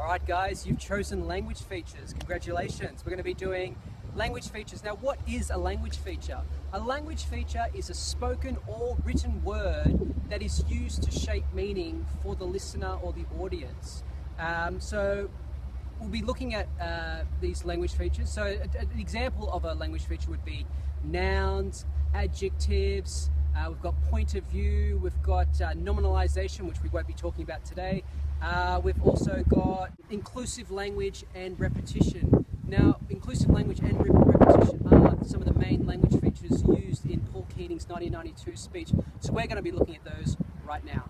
Alright guys, you've chosen language features. Congratulations. We're going to be doing language features. Now what is a language feature? A language feature is a spoken or written word that is used to shape meaning for the listener or the audience. So we'll be looking at these language features. So an example of a language feature would be nouns, adjectives, we've got point of view, we've got nominalization, which we won't be talking about today. We've also got inclusive language and repetition. Now, inclusive language and repetition are some of the main language features used in Paul Keating's 1992 speech. So we're going to be looking at those right now.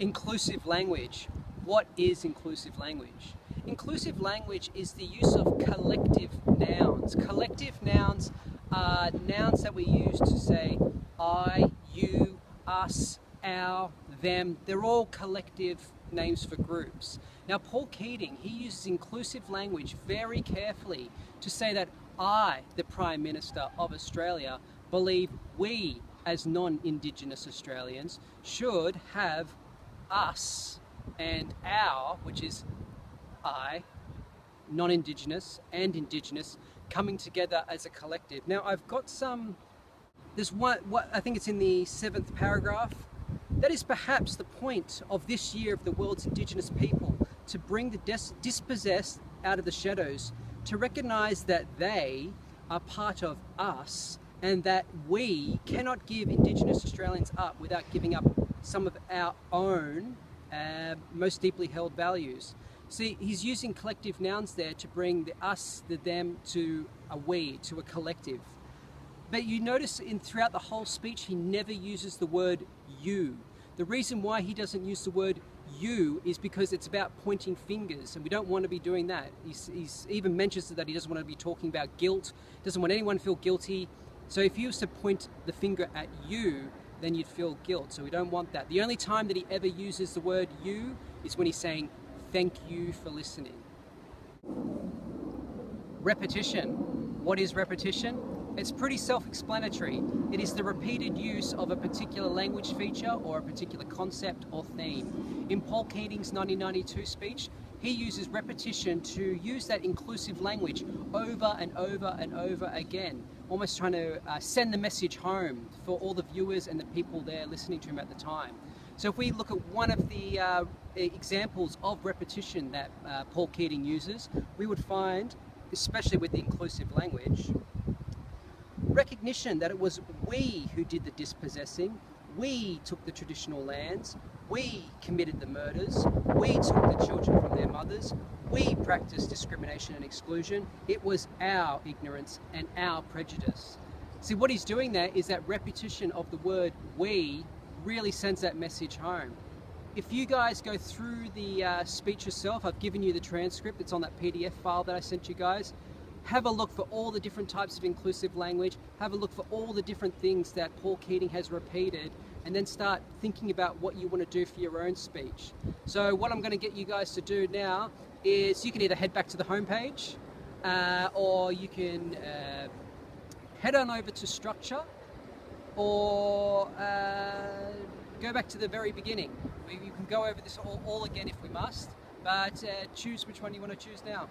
Inclusive language. What is inclusive language? Inclusive language is the use of collective nouns. Collective nouns are nouns that we use to say I, you, us, our, them. They're all collective names for groups. Now Paul Keating, he uses inclusive language very carefully to say that I, the Prime Minister of Australia, believe we as non-Indigenous Australians should have us and our, which is I, non-Indigenous and Indigenous, coming together as a collective. Now I've got there's one, I think it's in the 7th paragraph. That is perhaps the point of this year of the world's Indigenous people, to bring the dispossessed out of the shadows, to recognize that they are part of us and that we cannot give Indigenous Australians up without giving up some of our own most deeply held values. See, he's using collective nouns there to bring the us, the them to a we, to a collective. But you notice throughout the whole speech, he never uses the word you. The reason why he doesn't use the word you is because it's about pointing fingers, and we don't want to be doing that. He's even mentions that he doesn't want to be talking about guilt, doesn't want anyone to feel guilty. So if you used to point the finger at you, then you'd feel guilt. So we don't want that. The only time that he ever uses the word you is when he's saying, thank you for listening. Repetition. What is repetition? It's pretty self-explanatory. It is the repeated use of a particular language feature or a particular concept or theme. In Paul Keating's 1992 speech, he uses repetition to use that inclusive language over and over and over again, almost trying to send the message home for all the viewers and the people there listening to him at the time. So if we look at one of the examples of repetition that Paul Keating uses, we would find, especially with the inclusive language, recognition that it was we who did the dispossessing, we took the traditional lands, we committed the murders, we took the children from their mothers, we practiced discrimination and exclusion. It was our ignorance and our prejudice. See, what he's doing there is that repetition of the word we really sends that message home. If you guys go through the speech yourself, I've given you the transcript, it's on that PDF file that I sent you guys. Have a look for all the different types of inclusive language, have a look for all the different things that Paul Keating has repeated, and then start thinking about what you want to do for your own speech. So what I'm going to get you guys to do now is you can either head back to the homepage or you can head on over to structure, or go back to the very beginning. You can go over this all again if we must, but choose which one you want to choose now.